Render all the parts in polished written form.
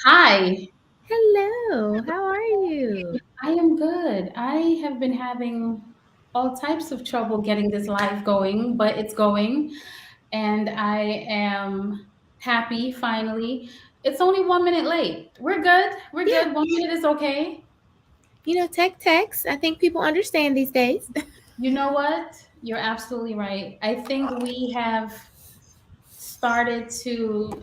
Hi, Hello, how are you? I am good. I have been having all types of trouble getting this live going, but it's going, and I am happy finally. It's only 1 minute late. We're good. We're Yeah, good. 1 minute is okay. tech text. I think people understand these days. You know what? You're absolutely right. I think we have started to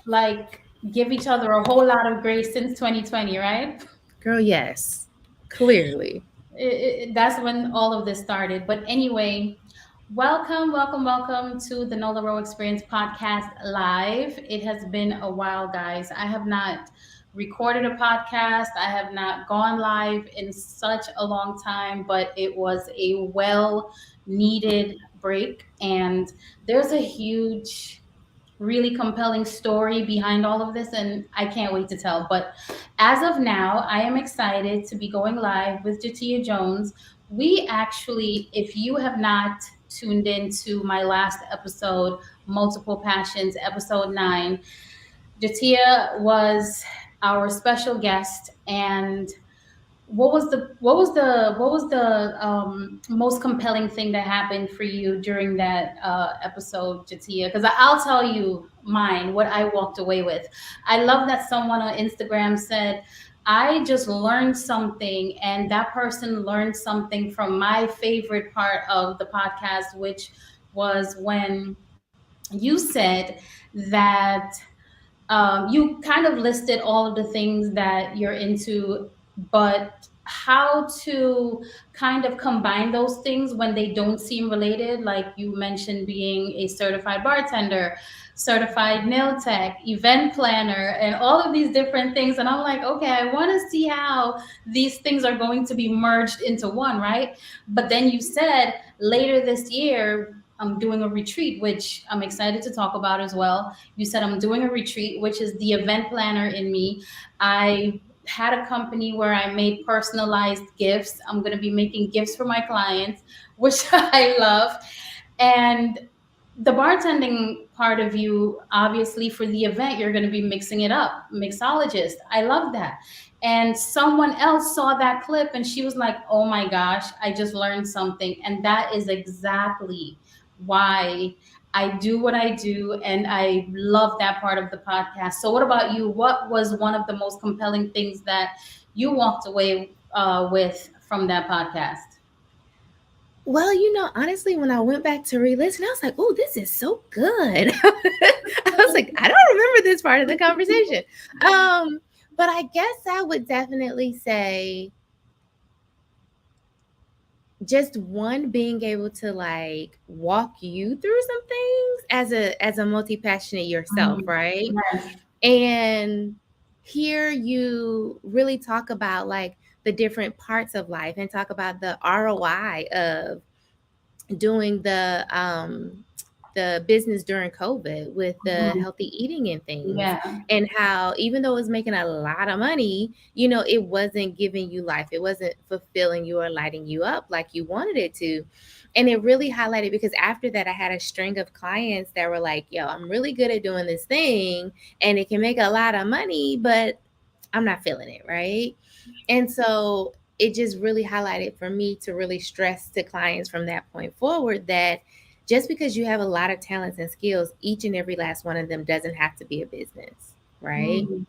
like give each other a whole lot of grace since 2020, right? Girl, yes, clearly. That's when all of this started. But anyway, welcome to the Nola Row Experience podcast live. It has been a while, guys. I have not recorded a podcast, I have not gone live in such a long time, but it was a well needed break. And there's a huge really compelling story behind all of this, and I can't wait to tell. But as of now, I am excited to be going live with Jatia Jones. We actually, if you have not tuned into my last episode, Multiple Passions, episode 9, Jatia was our special guest. And what was the most compelling thing that happened for you during that episode, Jatia? Because I'll tell you mine, what I walked away with. I love that someone on Instagram said, I just learned something, and that person learned something from my favorite part of the podcast, which was when you said that you kind of listed all of the things that you're into, but how to kind of combine those things when they don't seem related. Like you mentioned being a certified bartender, certified nail tech, event planner, and all of these different things. And I'm like, okay, I want to see how these things are going to be merged into one, right? But then you said later this year, I'm doing a retreat, which I'm excited to talk about as well. You said I'm doing a retreat, which is the event planner in me. I had a company where I made personalized gifts. I'm going to be making gifts for my clients, which I love. And the bartending part of you, obviously, for the event, you're going to be mixing it up. Mixologist. I love that. And someone else saw that clip and she was like, oh my gosh, I just learned something. And that is exactly why I do what I do, and I love that part of the podcast. So, what about you? What was one of the most compelling things that you walked away with from that podcast? Well, honestly, when I went back to re-listen, I was like, "Oh, this is so good." I was like, "I don't remember this part of the conversation." Um, but I guess I would definitely say just one being able to like walk you through some things as a multi-passionate yourself, Mm, right? yes. And here you really talk about like the different parts of life and talk about the ROI of doing the business during COVID with the Mhm. healthy eating and things, Yeah. and how even though it was making a lot of money, it wasn't giving you life. It wasn't fulfilling you or lighting you up like you wanted it to. And it really highlighted because after that, I had a string of clients that were like, yo, I'm really good at doing this thing and it can make a lot of money, but I'm not feeling it, right? And so it just really highlighted for me to really stress to clients from that point forward that just because you have a lot of talents and skills, each and every last one of them doesn't have to be a business, right? Mm.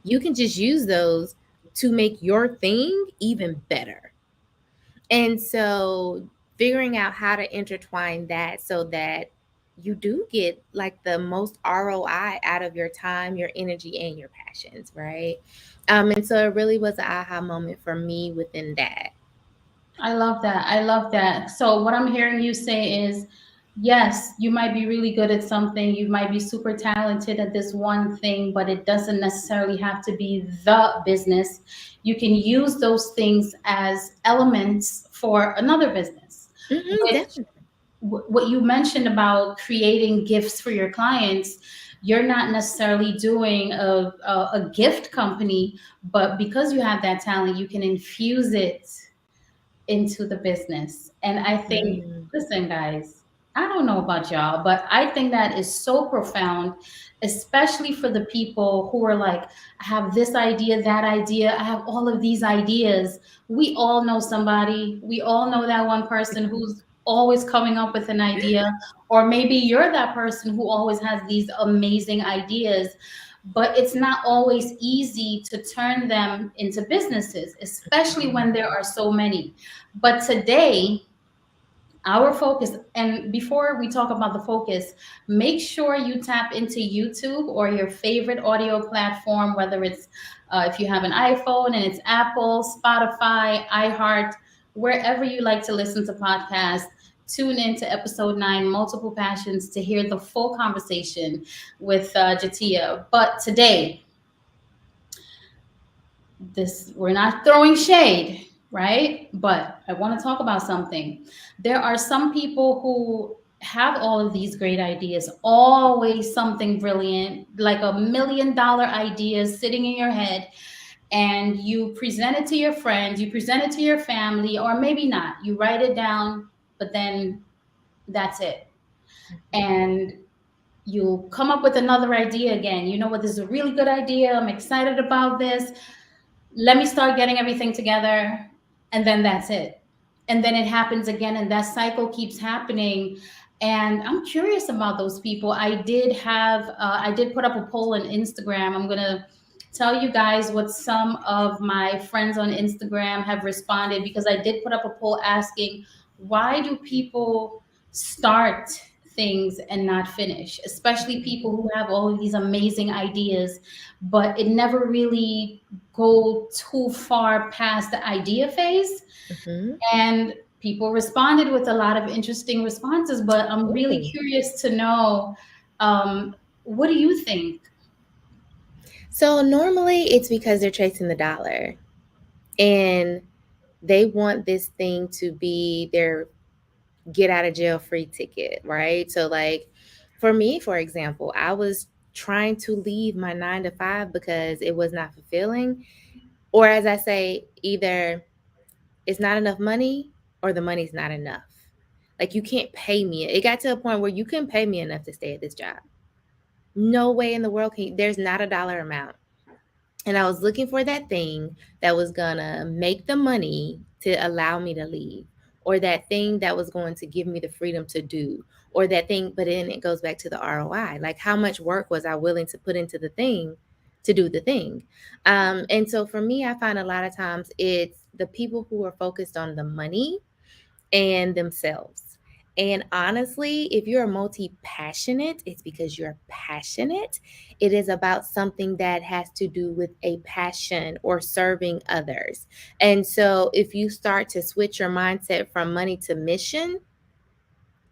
You can just use those to make your thing even better. And so figuring out how to intertwine that so that you do get like the most ROI out of your time, your energy, and your passions, right? And so it really was an aha moment for me within that. I love that. I love that. So, what I'm hearing you say is yes, you might be really good at something. You might be super talented at this one thing, but it doesn't necessarily have to be the business. You can use those things as elements for another business, which Definitely. what you mentioned about creating gifts for your clients, you're not necessarily doing a gift company, but because you have that talent, you can infuse it into the business. And I think, Mm, listen, guys, I don't know about y'all, but I think that is so profound, especially for the people who are like, I have this idea, that idea, I have all of these ideas. We all know somebody, we all know that one person who's always coming up with an idea, or maybe you're that person who always has these amazing ideas, but it's not always easy to turn them into businesses, especially when there are so many. But today, our focus, and before we talk about the focus, make sure you tap into YouTube or your favorite audio platform, whether it's if you have an iPhone and it's Apple, Spotify, iHeart, wherever you like to listen to podcasts. Tune in to episode 9, Multiple Passions, to hear the full conversation with Jatia. But today, this, we're not throwing shade, right? But I want to talk about something. There are some people who have all of these great ideas, always something brilliant, like $1 million ideas sitting in your head, and you present it to your friends, you present it to your family, or maybe not. You write it down, but then that's it. And you come up with another idea again. You know what? This is a really good idea. I'm excited about this. Let me start getting everything together, and then that's it. And then it happens again, and that cycle keeps happening. And I'm curious about those people. I did put up a poll on Instagram. I'm going to tell you guys what some of my friends on Instagram have responded, because I did put up a poll asking, why do people start things and not finish, especially people who have all of these amazing ideas, but it never really go too far past the idea phase. Mhm. And people responded with a lot of interesting responses, but I'm really Ooh. curious to know, what do you think? So normally it's because they're chasing the dollar and they want this thing to be their get out of jail free ticket, right? So, like for me, for example, I was trying to leave my 9 to 5 because it was not fulfilling. Or, as I say, either it's not enough money or the money's not enough. Like, you can't pay me. It got to a point where you couldn't pay me enough to stay at this job. No way in the world can you, there's not a dollar amount. And I was looking for that thing that was gonna make the money to allow me to leave, or that thing that was going to give me the freedom to do, or that thing. But then it goes back to the ROI. Like, how much work was I willing to put into the thing to do the thing? And so for me, I find a lot of times it's the people who are focused on the money and themselves. And honestly, if you're multi passionate, it's because you're passionate. It is about something that has to do with a passion or serving others. And so, if you start to switch your mindset from money to mission,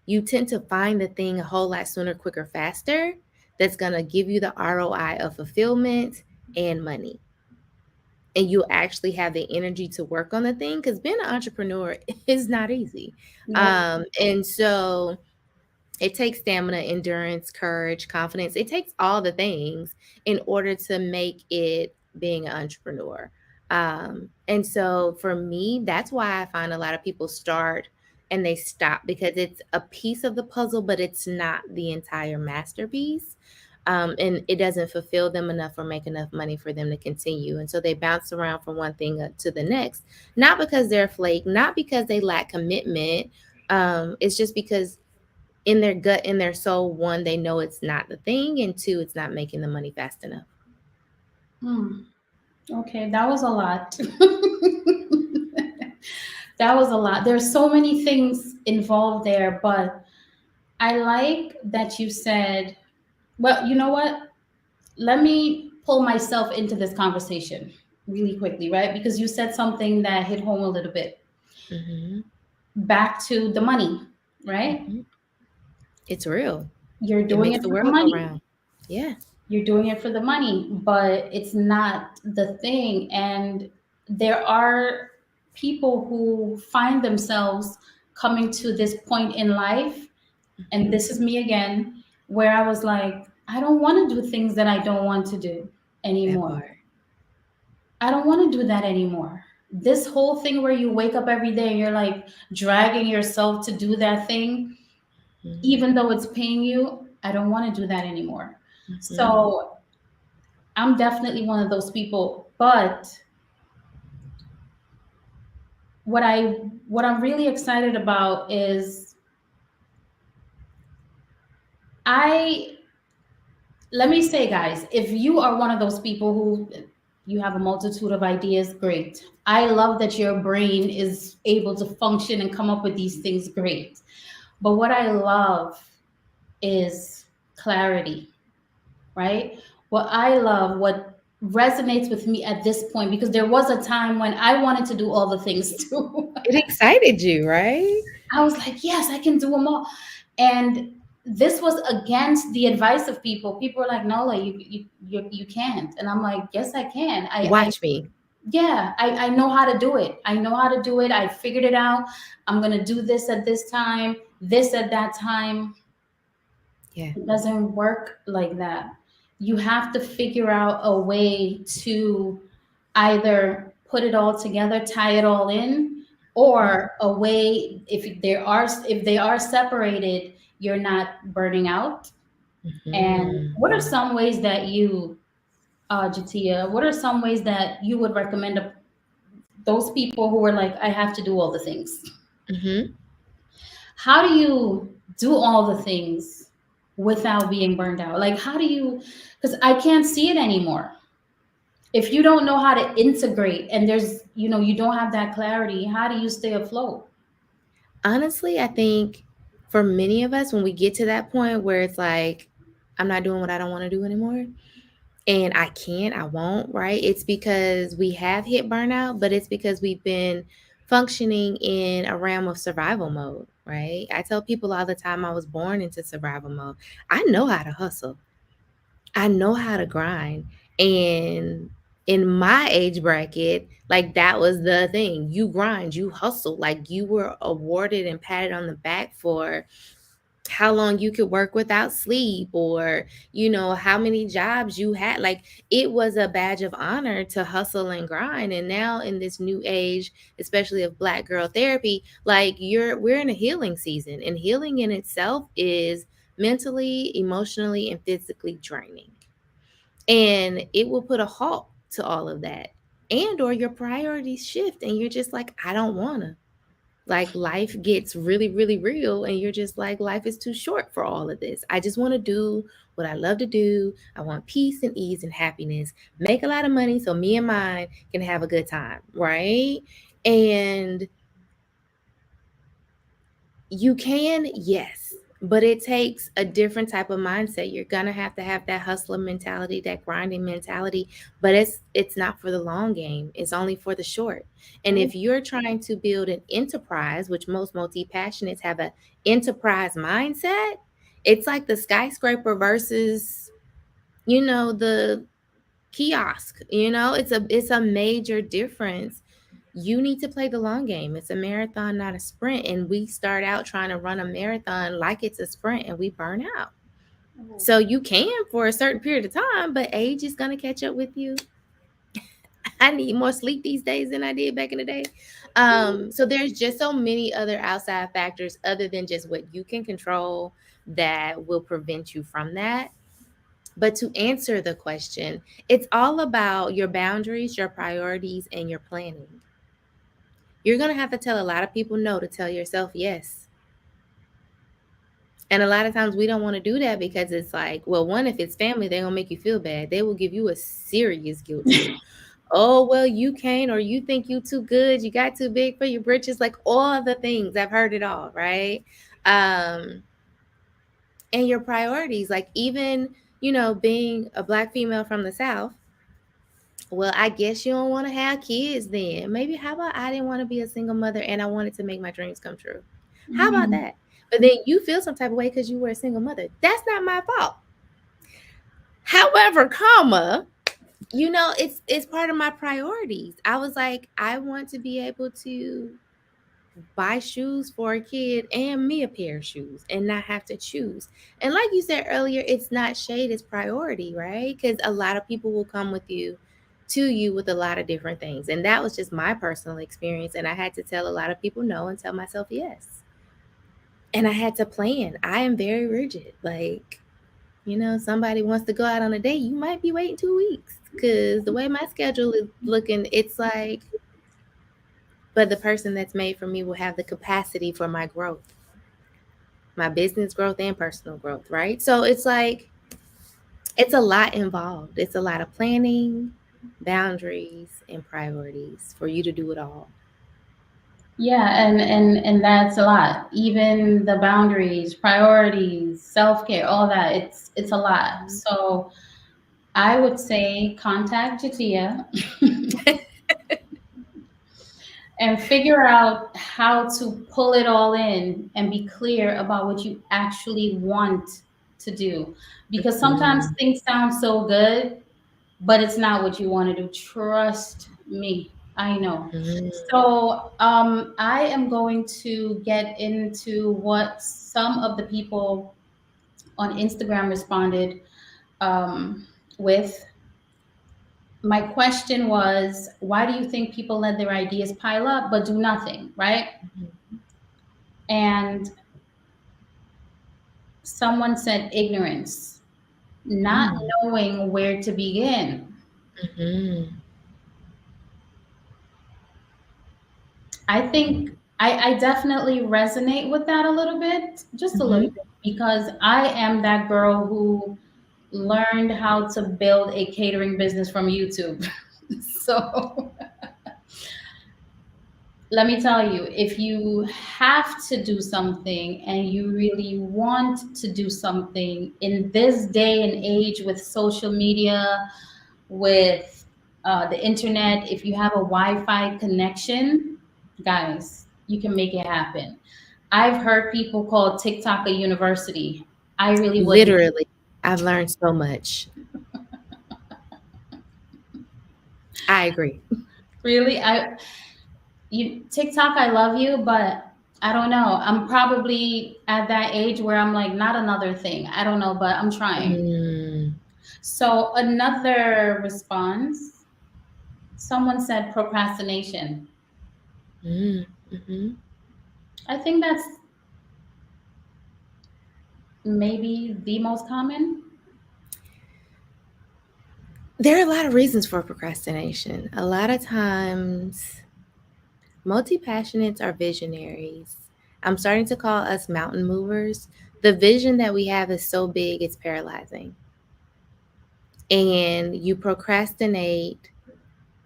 you tend to find the thing a whole lot sooner, quicker, faster that's going to give you the ROI of fulfillment and money. And you actually have the energy to work on the thing, because being an entrepreneur is not easy. Nope. And so it takes stamina, endurance, courage, confidence. It takes all the things in order to make it being an entrepreneur. And so for me, that's why I find a lot of people start and they stop, because it's a piece of the puzzle, but it's not the entire masterpiece. And it doesn't fulfill them enough or make enough money for them to continue. And so they bounce around from one thing to the next, not because they're flake, not because they lack commitment. It's just because in their gut, in their soul, one, they know it's not the thing, and two, it's not making the money fast enough. Hmm. Okay, that was a lot. That was a lot. There's so many things involved there, but I like that you said, well, you know what? Let me pull myself into this conversation really quickly, right? Because you said something that hit home a little bit. Hmm. Back to the money, right? Hmm. It's real. You're It doing makes it the for the world go money. round. Yeah. You're doing it for the money, but it's not the thing. And there are people who find themselves coming to this point in life, and Hmm. this is me again, where I was like, I don't want to do things that I don't want to do That anymore. part. I don't want to do that anymore. This whole thing where you wake up every day and you're like dragging yourself to do that thing, Mhm. even though it's paying you, I don't want to do that anymore. Mhm. So I'm definitely one of those people. But what I what I'm really excited about is I let me say, guys, if you are one of those people who you have a multitude of ideas, great. I love that your brain is able to function and come up with these things, great. But what I love is clarity, right? What I love, what resonates with me at this point, because there was a time when I wanted to do all the things too. It excited you, right? I was like, yes, I can do them all. And this was against the advice of people. People were like, no, like you can't. And I'm like, yes, I can. Watch me. Yeah, I know how to do it. I know how to do it. I figured it out. I'm gonna do this at this time, this at that time. Yeah. It doesn't work like that. You have to figure out a way to either put it all together, tie it all in, or a way if they are separated, you're not burning out. And what are Mhm. some ways that you, Jatia, what are some ways that you would recommend those people who are like, I have to do all the things? Mhm. How do you do all the things without being burned out? Like, how do you, because I can't see it anymore. If you don't know how to integrate and you don't have that clarity, how do you stay afloat? Honestly, I think for many of us, when we get to that point where it's like, I'm not doing what I don't want to do anymore, and I can't, I won't, right? It's because we have hit burnout, but it's because we've been functioning in a realm of survival mode, right? I tell people all the time I was born into survival mode. I know how to hustle. I know how to grind. And in my age bracket, like that was the thing. You grind, you hustle. Like you were awarded and patted on the back for how long you could work without sleep, or how many jobs you had. Like it was a badge of honor to hustle and grind. And now in this new age, especially of Black girl therapy, like we're in a healing season, and healing in itself is mentally, emotionally, and physically draining, and it will put a halt to all of that. And or your priorities shift and you're just like, I don't want to. Like life gets really, really real, and you're just like, life is too short for all of this. I just want to do what I love to do. I want peace and ease and happiness, make a lot of money so me and mine can have a good time, right? And you can, yes, but it takes a different type of mindset. You're gonna have to have that hustler mentality, that grinding mentality, but it's not for the long game. It's only for the short. And if you're trying to build an enterprise, which most multi-passionates have a enterprise mindset, it's like the skyscraper versus, the kiosk. It's a major difference. You need to play the long game. It's a marathon, not a sprint. And we start out trying to run a marathon like it's a sprint, and we burn out. So you can for a certain period of time, but age is going to catch up with you. I need more sleep these days than I did back in the day. So there's just so many other outside factors other than just what you can control that will prevent you from that. But to answer the question, it's all about your boundaries, your priorities, and your planning. You're going to have to tell a lot of people no to tell yourself yes. And a lot of times we don't want to do that because it's like, well, one, if it's family, they're going to make you feel bad. They will give you a serious guilt trip. Oh, well, you can't, or you think you too good. You got too big for your britches. Like all the things. I've heard it all, right? Um, and your priorities, like even, being a Black female from the South. Well, I guess you don't want to have kids then. Maybe how about I didn't want to be a single mother and I wanted to make my dreams come true? How about Mhm. that? But then you feel some type of way because you were a single mother. That's not my fault. However, it's part of my priorities. I was like, I want to be able to buy shoes for a kid and me a pair of shoes and not have to choose. And like you said earlier, it's not shade, it's priority, right? Because a lot of people will come to you with a lot of different things. And that was just my personal experience. And I had to tell a lot of people no and tell myself yes. And I had to plan. I am very rigid. Like, somebody wants to go out on a date, you might be waiting 2 weeks because the way my schedule is looking, it's like, but the person that's made for me will have the capacity for my growth, my business growth and personal growth, right? So it's like, it's a lot involved. It's a lot of planning, boundaries, and priorities for you to do it all. Yeah, and that's a lot. Even the boundaries, priorities, self-care, all that. It's a lot. So I would say contact Jatia and figure out how to pull it all in and be clear about what you actually want to do. Because sometimes Mm, things sound so good, but it's not what you want to do. Trust me, I know. mm, So I am going to get into what some of the people on Instagram responded with. My question was, why do you think people let their ideas pile up but do nothing, right? And someone said ignorance, not mm, knowing where to begin. mm, I think I definitely resonate with that a little bit, just a little mm. bit, because I am that girl who learned how to build a catering business from YouTube. So let me tell you, if you have to do something and you really want to do something in this day and age with social media, with the internet, if you have a Wi-Fi connection, guys, you can make it happen. I've heard people call TikTok a university. I really wouldn't. Literally, I've learned so much. I agree. Really, TikTok, I love you, but I don't know. I'm probably at that age where I'm like, not another thing. I don't know, but I'm trying. Mm, So another response, someone said procrastination. mm, mhm. I think that's maybe the most common. There are a lot of reasons for procrastination. A lot of times, multi passionates are visionaries. I'm starting to call us mountain movers. The vision that we have is so big, it's paralyzing. And you procrastinate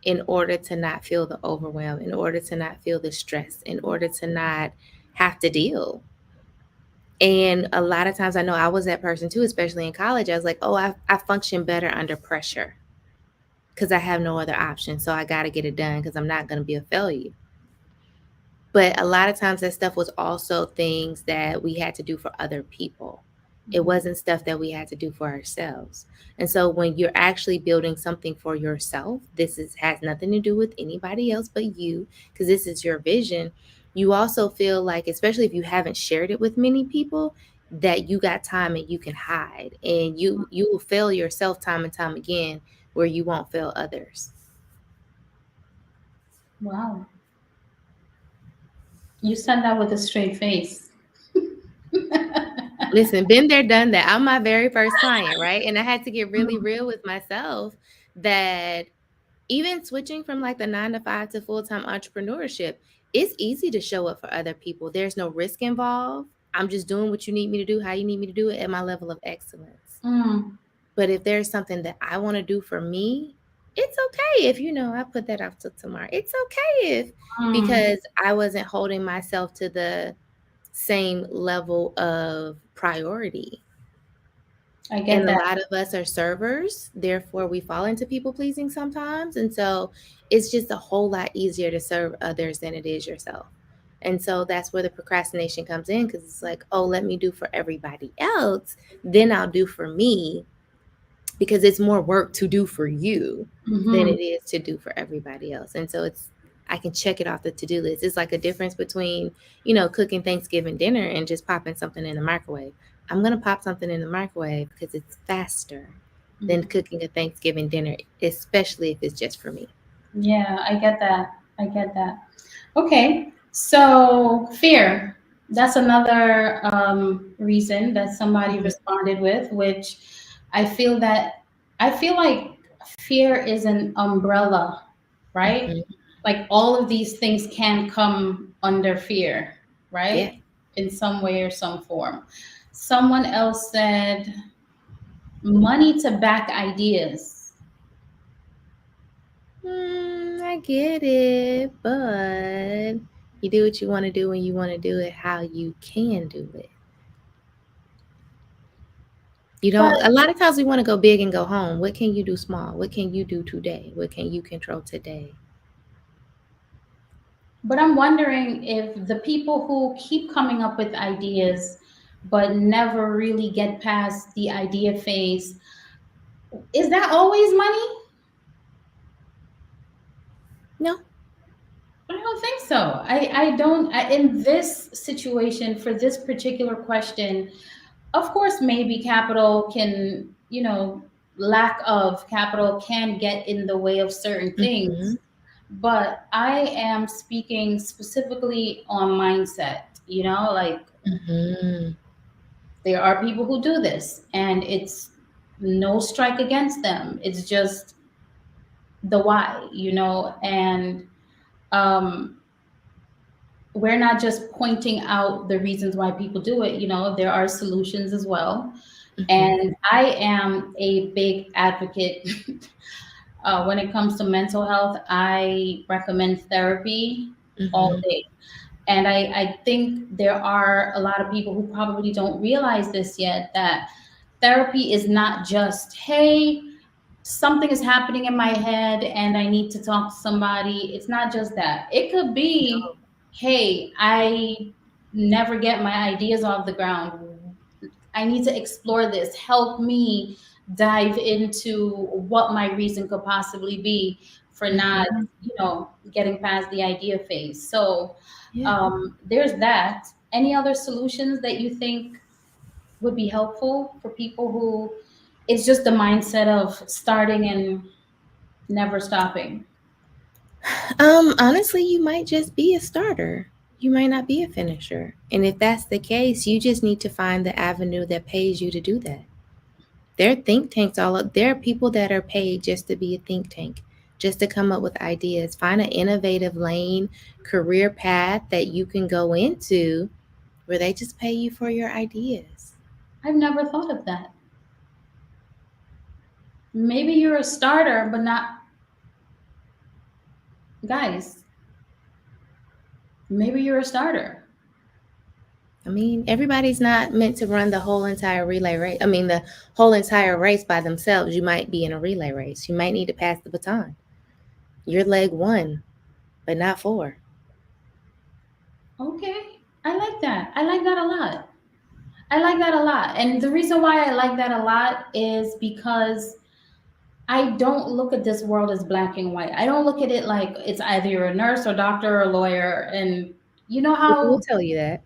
in order to not feel the overwhelm, in order to not feel the stress, in order to not have to deal. And a lot of times, I know I was that person too, especially in college. I was like, oh, I function better under pressure because I have no other option. So I got to get it done because I'm not going to be a failure. But a lot of times that stuff was also things that we had to do for other people. It wasn't stuff that we had to do for ourselves. And so when you're actually building something for yourself, has nothing to do with anybody else but you, because this is your vision. You also feel like, especially if you haven't shared it with many people, that you got time and you can hide. And you will fail yourself time and time again where you won't fail others. Wow. You said that with a straight face. Listen, been there, done that. I'm my very first client, right? And I had to get really real with myself that even switching from like the 9 to 5 to full-time entrepreneurship, it's easy to show up for other people. There's no risk involved. I'm just doing what you need me to do, how you need me to do it at my level of excellence. Mm, But if there's something that I want to do for me, it's okay if, I put that off till tomorrow. It's okay if, mm. because I wasn't holding myself to the same level of priority. I get And a that. lot of us are servers, therefore we fall into people pleasing sometimes. And so it's just a whole lot easier to serve others than it is yourself. And so that's where the procrastination comes in, because it's like, oh, let me do for everybody else, then I'll do for me, because it's more work to do for you than Hmm. it is to do for everybody else. And so I can check it off the to-do list. It's like a difference between, cooking Thanksgiving dinner and just popping something in the microwave. I'm going to pop something in the microwave because it's faster than cooking a Thanksgiving dinner, especially if it's just for me. Yeah, I get that. I get that. Okay. So fear. That's another reason that somebody Mhm. responded with, which I feel that I feel like fear is an umbrella, right? Mhm. Like all of these things can come under fear, Yeah. right? In some way or some form. Someone else said money to back ideas. I get it, but you do what you want to do when you want to do it, how you can do it. You But don't, a lot of times we want to go big and go home. What can you do small? What can you do today? What can you control today? but I'm wondering if the people who keep coming up with ideas but never really get past the idea phase, is that always money? No. I don't think so. I don't, in this situation, for this particular question, of course, maybe capital can, lack of capital can get in the way of certain things. Hmm. But I am speaking specifically on mindset, like Hmm. there are people who do this and it's no strike against them. It's just the why, and um, we're not just pointing out the reasons why people do it. There are solutions as well. Hmm. And I am a big advocate when it comes to mental health. I recommend therapy all Hmm. day. And I think there are a lot of people who probably don't realize this yet, that therapy is not just, hey, something is happening in my head and I need to talk to somebody. It's not just that. It could be, hey, I never get my ideas off the ground. I need to explore this. Help me dive into what my reason could possibly be for not, Hmm. getting past the idea phase. So Yeah. there's that. Any other solutions that you think would be helpful for people who it's just the mindset of starting and never stopping? Honestly, you might just be a starter. You might not be a finisher. And if that's the case, you just need to find the avenue that pays you to do that. There are think tanks all up. There are people that are paid just to be a think tank, just to come up with ideas. Find an innovative lane, career path that you can go into where they just pay you for your ideas. I've never thought of that. Maybe you're a starter, but not, guys, maybe you're a starter. I mean, everybody's not meant to run the whole entire relay race. I mean, the whole entire race by themselves. You might be in a relay race. You might need to pass the baton. You're leg one, but not four. Okay. I like that. I like that a lot. I like that a lot. And the reason why I like that a lot is because I don't look at this world as black and white. I don't look at it like it's either you're a nurse or doctor or lawyer. And you know People will how tell you that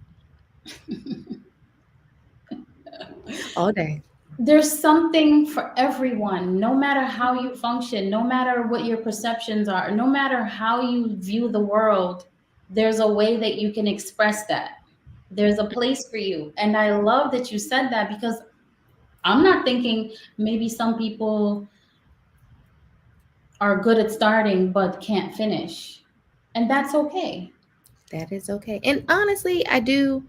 all day. there's something for everyone, no matter how you function, no matter what your perceptions are, no matter how you view the world, there's a way that you can express that. There's a place for you. And I love that you said that, because I'm not thinking maybe some people are good at starting but can't finish. And that's okay. That is okay. And honestly, I do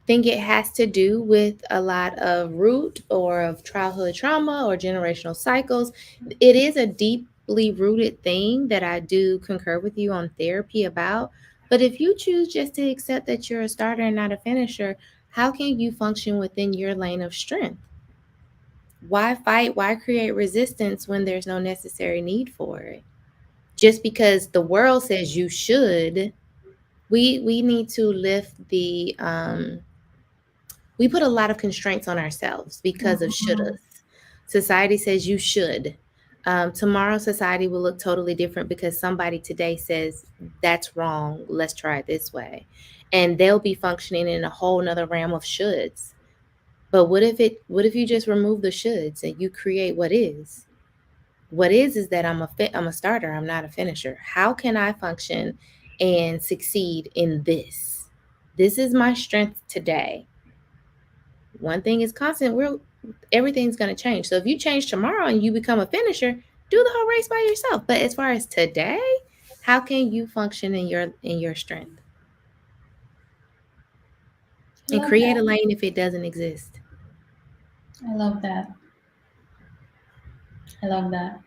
think it has to do with a lot of root or of childhood trauma or generational cycles. It is a deeply rooted thing that I do concur with you on therapy about. But if you choose just to accept that you're a starter and not a finisher, how can you function within your lane of strength? Why fight? Why create resistance when there's no necessary need for it? Just because the world says you should, we need to lift the we put a lot of constraints on ourselves because of Mhm. shouldas. Society says you should. Tomorrow, society will look totally different because somebody today says that's wrong. Let's try it this way, and they'll be functioning in a whole nother realm of shoulds. But what if it? What if you just remove the shoulds and you create what is? What is that I'm a starter. I'm not a finisher. How can I function and succeed in this? This is my strength today. One thing is constant. Everything's going to change. So if you change tomorrow and you become a finisher, do the whole race by yourself. But as far as today, how can you function in your strength I and love create that. a lane if it doesn't exist? I love that. I love that.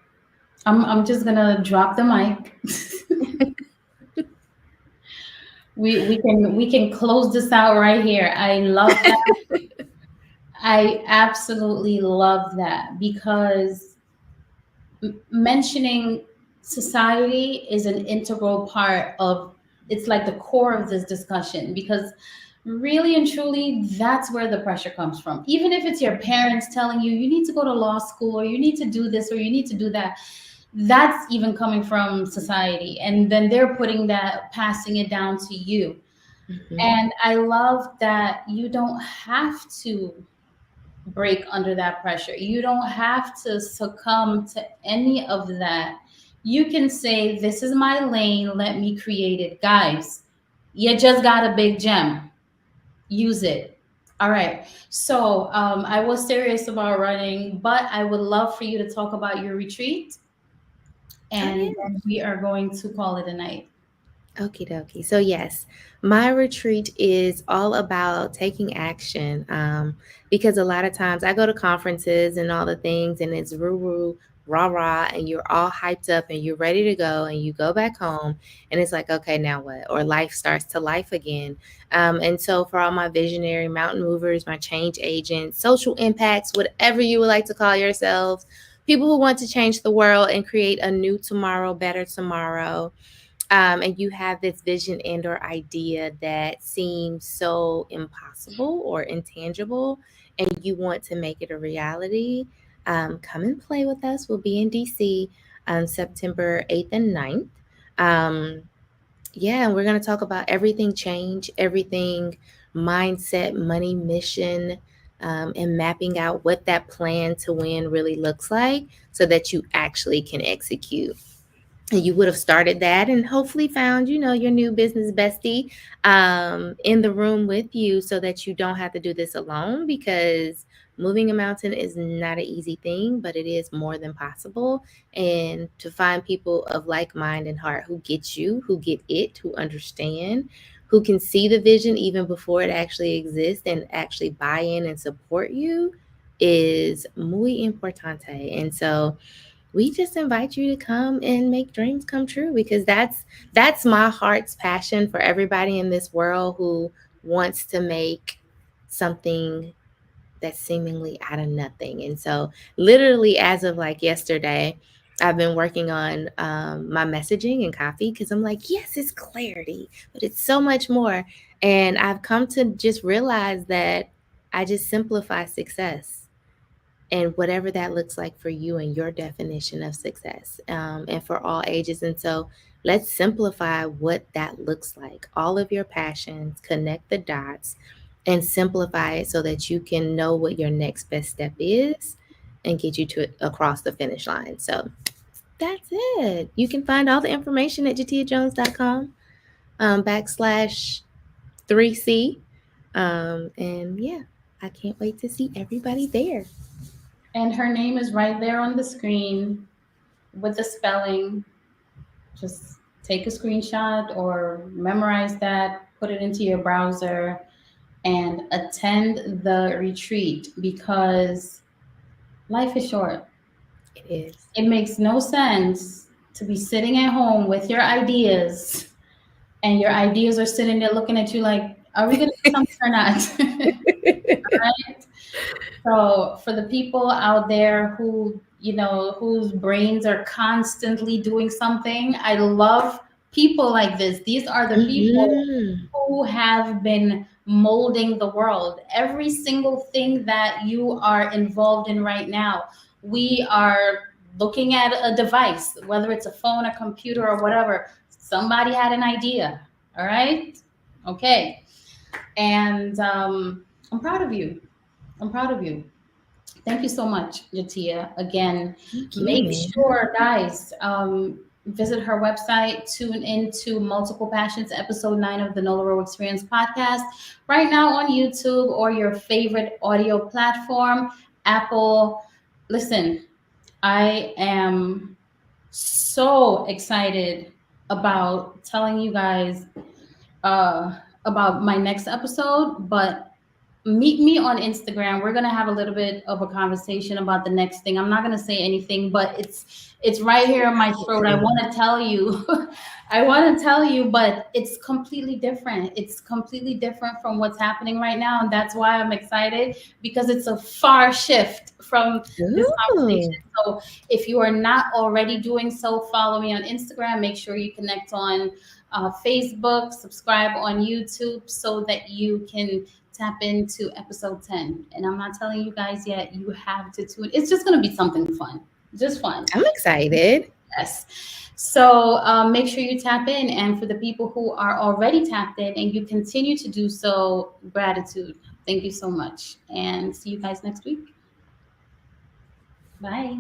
I'm just gonna drop the mic. We can close this out right here. I love that. I absolutely love that because mentioning society is an integral part of, it's like the core of this discussion, because really and truly that's where the pressure comes from. Even if it's your parents telling you you need to go to law school or you need to do this or you need to do that, that's even coming from society, and then they're putting that, passing it down to you. Mhm. And I love that you don't have to break under that pressure. You don't have to succumb to any of that. You can say, this is my lane, let me create it. Guys, you just got a big gem. Use it. All right. So I was serious about running, but I would love for you to talk about your retreat, Oh and yeah. then we are going to call it a night. Okie dokie. So yes, my retreat is all about taking action. Because a lot of times I go to conferences and all the things, and it's roo roo, rah rah, and you're all hyped up and you're ready to go, and you go back home, and it's like, okay, now what? Or life starts to life again. And so for all my visionary mountain movers, my change agents, social impacts, whatever you would like to call yourselves, people who want to change the world and create a new tomorrow, better tomorrow, and you have this vision and or idea that seems so impossible or intangible, and you want to make it a reality, come and play with us. We'll be in DC on September 8th and 9th. Um, yeah, and we're going to talk about everything change, everything mindset, money, mission, and mapping out what that plan to win really looks like so that you actually can execute. And you would have started that and hopefully found, your new business bestie in the room with you so that you don't have to do this alone, because moving a mountain is not an easy thing, but it is more than possible. And to find people of like mind and heart who get you, who get it, who understand, who can see the vision even before it actually exists and actually buy in and support you is muy importante. And so we just invite you to come and make dreams come true, because that's my heart's passion for everybody in this world who wants to make something that's seemingly out of nothing. And so literally as of like yesterday, I've been working on my messaging and copy, because I'm like, yes, it's clarity, but it's so much more. And I've come to just realize that I just simplify success, and whatever that looks like for you and your definition of success, and for all ages. And so let's simplify what that looks like. All of your passions, connect the dots and simplify it so that you can know what your next best step is and get you to it across the finish line. So that's it. You can find all the information at jatiajones.com backslash 3C. And yeah, I can't wait to see everybody there. And her name is right there on the screen with the spelling. Just take a screenshot or memorize that, put it into your browser, and attend the retreat, because life is short. It is. It makes no sense to be sitting at home with your ideas, and your ideas are sitting there looking at you like, are we going to do something or not? Right? So for the people out there who, whose brains are constantly doing something, I love people like this. These are the people Mhm. who have been molding the world. Every single thing that you are involved in right now, we are looking at a device, whether it's a phone, a computer, or whatever. Somebody had an idea. All right. Okay. And I'm proud of you. I'm proud of you. Thank you so much, Jatia. Again, Thank you, make man. sure, guys, visit her website, tune into Multiple Passions, episode 9 of the Nola Rowe Experience podcast, right now on YouTube or your favorite audio platform, Apple. Listen, I am so excited about telling you guys about my next episode, but meet me on Instagram. We're gonna have a little bit of a conversation about the next thing. I'm not gonna say anything, but it's right here in my throat. I want to tell you, I want to tell you, but it's completely different. It's completely different from what's happening right now, and that's why I'm excited because it's a far shift from this conversation. Ooh. So if you are not already doing so, follow me on Instagram. Make sure you connect on Facebook, subscribe on YouTube so that you can tap into episode 10. And I'm not telling you guys yet, you have to tune. It's just going to be something fun, just fun. I'm excited. Yes. So make sure you tap in. And for the people who are already tapped in and you continue to do so, gratitude. Thank you so much. And see you guys next week. Bye.